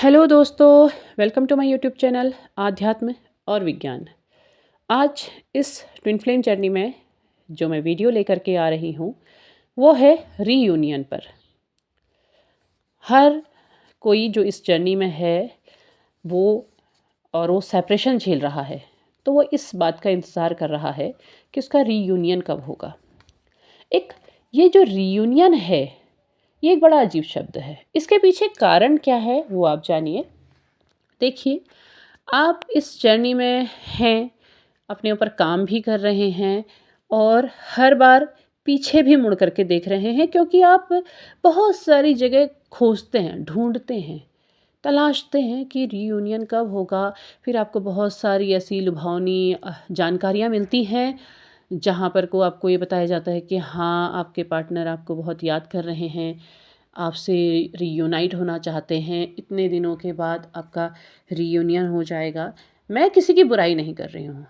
Hello दोस्तों, welcome to my YouTube channel आध्यात्म और विज्ञान। आज इस ट्विन फ्लेम जर्नी में जो मैं वीडियो लेकर के आ रही हूँ वो है रीयूनियन पर। हर कोई जो इस जर्नी में है वो सेपरेशन झेल रहा है, तो वो इस बात का इंतज़ार कर रहा है कि उसका रीयूनियन कब होगा। एक ये जो रीयूनियन है ये एक बड़ा अजीब शब्द है। इसके पीछे कारण क्या है वो आप जानिए। देखिए, आप इस जर्नी में हैं, अपने ऊपर काम भी कर रहे हैं और हर बार पीछे भी मुड़ कर के देख रहे हैं, क्योंकि आप बहुत सारी जगह खोजते हैं, ढूँढते हैं, तलाशते हैं कि रीयूनियन कब होगा। फिर आपको बहुत सारी ऐसी लुभावनी जानकारियाँ मिलती हैं, जहाँ पर को आपको ये बताया जाता है कि हाँ, आपके पार्टनर आपको बहुत याद कर रहे हैं, आपसे रीयूनाइट होना चाहते हैं, इतने दिनों के बाद आपका रीयूनियन हो जाएगा। मैं किसी की बुराई नहीं कर रही हूँ,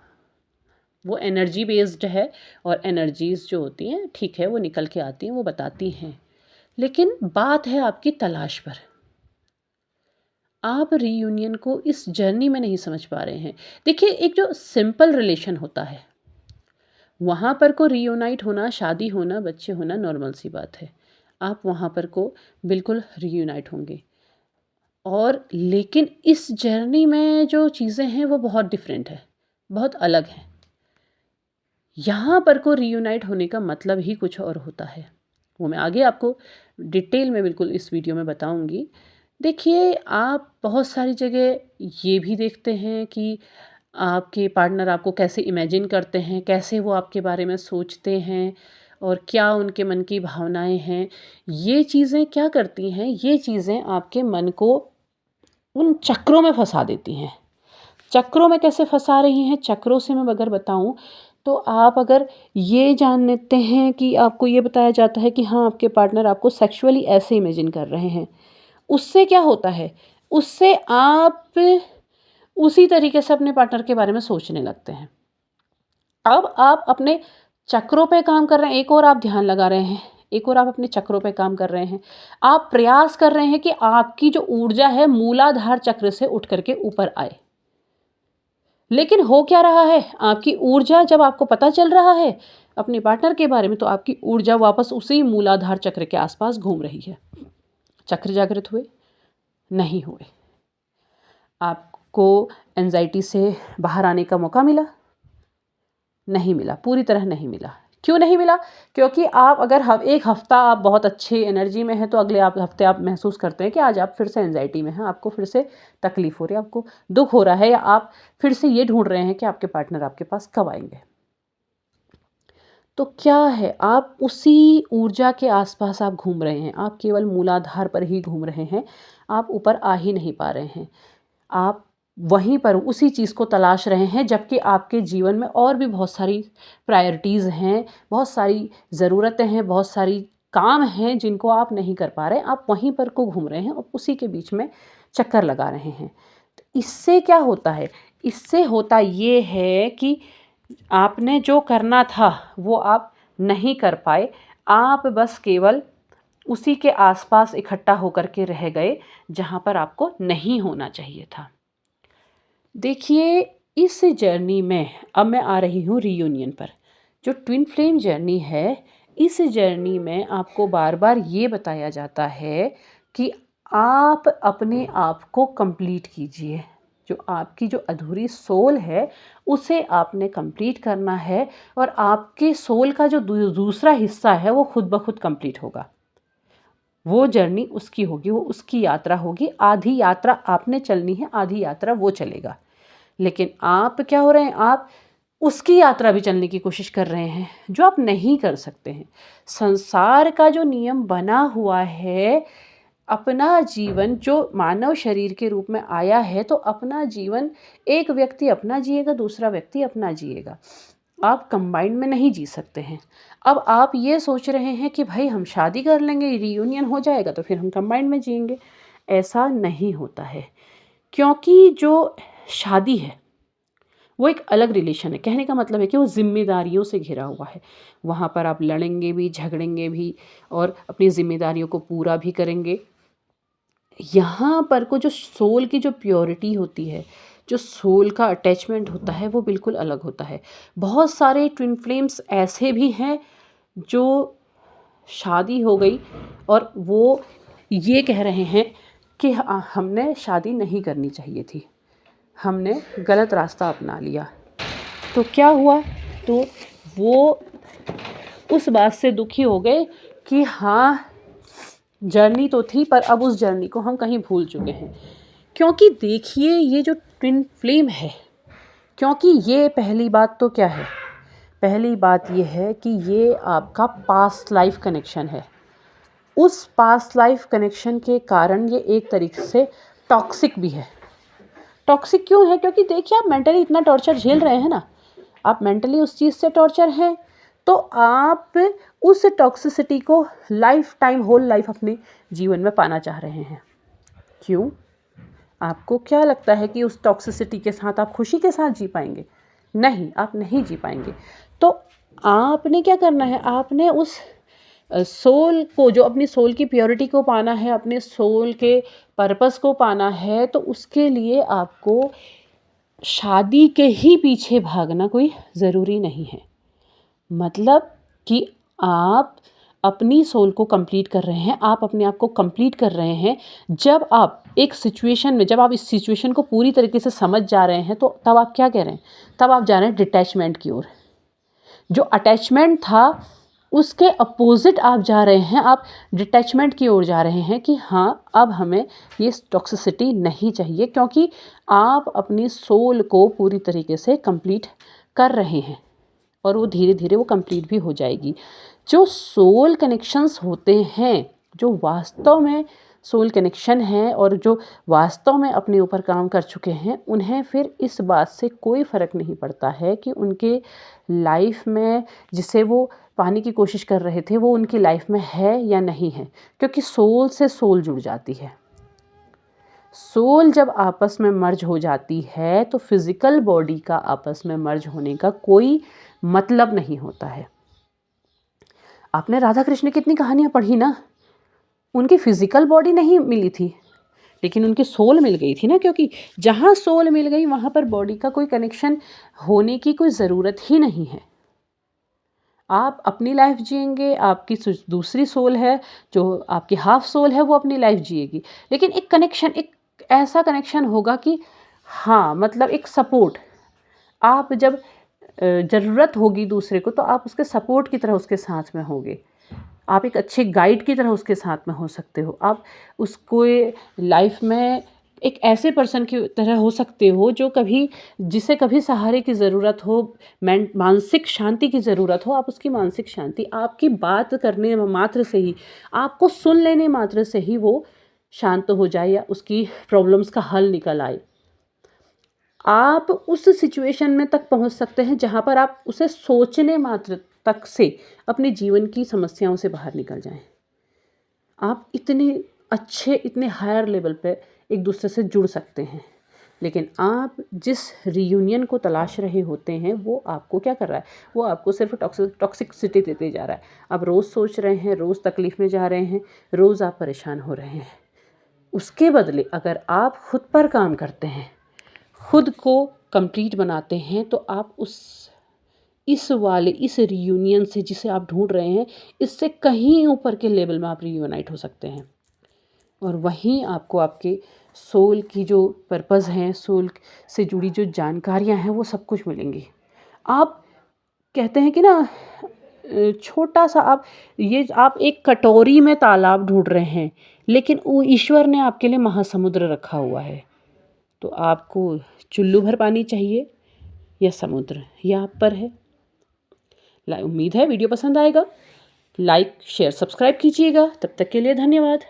वो एनर्जी बेस्ड है और एनर्जीज़ जो होती हैं ठीक है, वो निकल के आती हैं, वो बताती हैं। लेकिन बात है आपकी तलाश पर। आप रीयूनियन को इस जर्नी में नहीं समझ पा रहे हैं। देखिए, एक जो सिंपल रिलेशन होता है वहाँ पर को रीयूनाइट होना, शादी होना, बच्चे होना नॉर्मल सी बात है। आप वहाँ पर को बिल्कुल रीयूनाइट होंगे। और लेकिन इस जर्नी में जो चीज़ें हैं वो बहुत डिफरेंट है, बहुत अलग हैं। यहाँ पर को रीयूनाइट होने का मतलब ही कुछ और होता है। वो मैं आगे आपको डिटेल में बिल्कुल इस वीडियो में बताऊँगी। देखिए, आप बहुत सारी जगह ये भी देखते हैं कि आपके पार्टनर आपको कैसे इमेजिन करते हैं, कैसे वो आपके बारे में सोचते हैं और क्या उनके मन की भावनाएँ हैं। ये चीज़ें क्या करती हैं, ये चीज़ें आपके मन को उन चक्रों में फँसा देती हैं। चक्रों में कैसे फँसा रही हैं, चक्रों से मैं अगर बताऊँ तो आप अगर ये जानते हैं कि आपको ये बताया जाता है कि हाँ, आपके पार्टनर आपको सेक्सुअली ऐसे इमेजिन कर रहे हैं, उससे क्या होता है, उससे आप उसी तरीके से अपने पार्टनर के बारे में सोचने लगते हैं। अब आप अपने चक्रों पे काम कर रहे हैं, एक और आप ध्यान लगा रहे हैं, एक और आप अपने चक्रों पे काम कर रहे हैं। आप प्रयास कर रहे हैं कि आपकी जो ऊर्जा है मूलाधार चक्र से उठ करके ऊपर आए। लेकिन हो क्या रहा है, आपकी ऊर्जा जब आपको पता चल रहा है अपने पार्टनर के बारे में, तो आपकी ऊर्जा वापस उसी मूलाधार चक्र के आसपास घूम रही है। चक्र जागृत हुए? नहीं हुए। आपको एंजाइटी से बाहर आने का मौका मिला? नहीं मिला, पूरी तरह नहीं मिला। क्यों नहीं मिला? क्योंकि आप अगर एक हफ़्ता आप बहुत अच्छे एनर्जी में हैं, तो अगले आप हफ़्ते आप महसूस करते हैं कि आज आप फिर से एंजाइटी में हैं, आपको फिर से तकलीफ़ हो रही है, आपको दुःख हो रहा है, या आप फिर से ये ढूँढ रहे हैं कि आपके पार्टनर आपके पास कब आएँगे। तो क्या है, आप उसी ऊर्जा के आस-पास आप घूम रहे हैं, आप केवल मूलाधार पर ही घूम रहे हैं, आप ऊपर आ ही नहीं पा रहे हैं। आप वहीं पर उसी चीज़ को तलाश रहे हैं, जबकि आपके जीवन में और भी बहुत सारी प्रायोरिटीज़ हैं, बहुत सारी ज़रूरतें हैं, बहुत सारी काम हैं जिनको आप नहीं कर पा रहे हैं। आप वहीं पर को घूम रहे हैं और उसी के बीच में चक्कर लगा रहे हैं। तो इससे क्या होता है? इससे होता ये है कि आपने जो करना था वो आप नहीं कर पाए। आप बस केवल उसी के आस-पास इकट्ठा होकर के रह गए, जहाँ पर आपको नहीं होना चाहिए था। देखिए, इस जर्नी में अब मैं आ रही हूँ रीयूनियन पर। जो ट्विन फ्लेम जर्नी है, इस जर्नी में आपको बार-बार ये बताया जाता है कि आप अपने आप को कंप्लीट कीजिए। जो आपकी जो अधूरी सोल है, उसे आपने कंप्लीट करना है और आपके सोल का जो दूसरा हिस्सा है, वो खुद ब खुद कंप्लीट होगा। वो जर्नी उसकी होगी, वो उसकी यात्रा होगी। आधी यात्रा आपने चलनी है, आधी यात्रा वो चलेगा। लेकिन आप क्या हो रहे हैं, आप उसकी यात्रा भी चलने की कोशिश कर रहे हैं, जो आप नहीं कर सकते हैं। संसार का जो नियम बना हुआ है, अपना जीवन जो मानव शरीर के रूप में आया है, तो अपना जीवन एक व्यक्ति अपना जिएगा, दूसरा व्यक्ति अपना जिएगा। आप कंबाइंड में नहीं जी सकते हैं। अब आप ये सोच रहे हैं कि भाई हम शादी कर लेंगे, रियूनियन हो जाएगा तो फिर हम कंबाइंड में जिएंगे। ऐसा नहीं होता है, क्योंकि जो शादी है वो एक अलग रिलेशन है। कहने का मतलब है कि वो ज़िम्मेदारियों से घिरा हुआ है। वहाँ पर आप लड़ेंगे भी, झगड़ेंगे भी और अपनी ज़िम्मेदारियों को पूरा भी करेंगे। यहाँ पर को जो सोल की जो प्योरिटी होती है, जो सोल का अटैचमेंट होता है, वो बिल्कुल अलग होता है। बहुत सारे ट्विन फ्लेम्स ऐसे भी हैं जो शादी हो गई और वो ये कह रहे हैं कि हमने शादी नहीं करनी चाहिए थी, हमने गलत रास्ता अपना लिया। तो क्या हुआ, तो वो उस बात से दुखी हो गए कि हाँ, जर्नी तो थी पर अब उस जर्नी को हम कहीं भूल चुके हैं। क्योंकि देखिए, ये जो ट्विन फ्लेम है, क्योंकि ये पहली बात तो क्या है, पहली बात ये है कि ये आपका पास्ट लाइफ कनेक्शन है। उस पास्ट लाइफ कनेक्शन के कारण ये एक तरीके से टॉक्सिक भी है। टॉक्सिक क्यों है? क्योंकि देखिए, आप मेंटली इतना टॉर्चर झेल रहे हैं ना, आप मेंटली उस चीज़ से टॉर्चर हैं, तो आप उस टॉक्सिसिटी को लाइफ टाइम, होल लाइफ अपने जीवन में पाना चाह रहे हैं। क्यों? आपको क्या लगता है कि उस टॉक्सिसिटी के साथ आप खुशी के साथ जी पाएंगे? नहीं, आप नहीं जी पाएंगे। तो आपने क्या करना है, आपने उस सोल को, जो अपनी सोल की प्योरिटी को पाना है, अपने सोल के पर्पस को पाना है, तो उसके लिए आपको शादी के ही पीछे भागना कोई ज़रूरी नहीं है। मतलब कि आप अपनी सोल को कंप्लीट कर रहे हैं, आप अपने आप को कंप्लीट कर रहे हैं। जब आप एक सिचुएशन में, जब आप इस सिचुएशन को पूरी तरीके से समझ जा रहे हैं, तो तब आप क्या कह रहे हैं, तब आप जा रहे हैं डिटैचमेंट की ओर। जो अटैचमेंट था उसके अपोजिट आप जा रहे हैं, आप डिटैचमेंट की ओर जा रहे हैं कि हाँ, अब हमें ये टॉक्सिसिटी नहीं चाहिए, क्योंकि आप अपनी सोल को पूरी तरीके से कंप्लीट कर रहे हैं और वो धीरे धीरे वो कंप्लीट भी हो जाएगी। जो सोल कनेक्शंस होते हैं, जो वास्तव में सोल कनेक्शन है और जो वास्तव में अपने ऊपर काम कर चुके हैं, उन्हें फिर इस बात से कोई फ़र्क नहीं पड़ता है कि उनके लाइफ में जिसे वो पाने की कोशिश कर रहे थे, वो उनकी लाइफ में है या नहीं है, क्योंकि सोल से सोल जुड़ जाती है। सोल जब आपस में मर्ज हो जाती है तो फिज़िकल बॉडी का आपस में मर्ज होने का कोई मतलब नहीं होता है। आपने राधा कृष्ण की कितनी कहानियाँ पढ़ी ना, उनकी फिज़िकल बॉडी नहीं मिली थी, लेकिन उनकी सोल मिल गई थी ना, क्योंकि जहाँ सोल मिल गई वहाँ पर बॉडी का कोई कनेक्शन होने की कोई ज़रूरत ही नहीं है। आप अपनी लाइफ जिएंगे, आपकी दूसरी सोल है, जो आपकी हाफ सोल है, वो अपनी लाइफ जिएगी, लेकिन एक कनेक्शन, एक ऐसा कनेक्शन होगा कि हाँ, मतलब एक सपोर्ट। आप जब ज़रूरत होगी दूसरे को, तो आप उसके सपोर्ट की तरह उसके साथ में होंगे। आप एक अच्छे गाइड की तरह उसके साथ में हो सकते हो। आप उसको लाइफ में एक ऐसे पर्सन की तरह हो सकते हो जो जिसे कभी सहारे की ज़रूरत हो, मानसिक शांति की ज़रूरत हो, आप उसकी मानसिक शांति, आपकी बात करने मात्र से ही, आपको सुन लेने मात्र से ही वो शांत हो जाए या उसकी प्रॉब्लम्स का हल निकल आए। आप उस सिचुएशन में तक पहुंच सकते हैं जहां पर आप उसे सोचने मात्र तक से अपने जीवन की समस्याओं से बाहर निकल जाएं। आप इतने अच्छे, इतने हायर लेवल पे एक दूसरे से जुड़ सकते हैं। लेकिन आप जिस रियूनियन को तलाश रहे होते हैं, वो आपको क्या कर रहा है, वो आपको सिर्फ टॉक्सिसिटी देते जा रहा है। आप रोज़ सोच रहे हैं, रोज़ तकलीफ़ में जा रहे हैं, रोज़ आप परेशान हो रहे हैं। उसके बदले अगर आप खुद पर काम करते हैं, खुद को कंप्लीट बनाते हैं, तो आप इस रियूनियन से, जिसे आप ढूंढ रहे हैं, इससे कहीं ऊपर के लेवल में आप रियूनाइट हो सकते हैं। और वहीं आपको आपके सोल की जो पर्पज़ हैं, सोल से जुड़ी जो जानकारियां हैं, वो सब कुछ मिलेंगी। आप कहते हैं कि ना, छोटा सा आप एक कटोरी में तालाब ढूंढ रहे हैं, लेकिन वो ईश्वर ने आपके लिए महासमुद्र रखा हुआ है। तो आपको चुल्लू भर पानी चाहिए या समुद्र, यह आप पर है। उम्मीद है वीडियो पसंद आएगा। लाइक, शेयर, सब्सक्राइब कीजिएगा। तब तक के लिए धन्यवाद।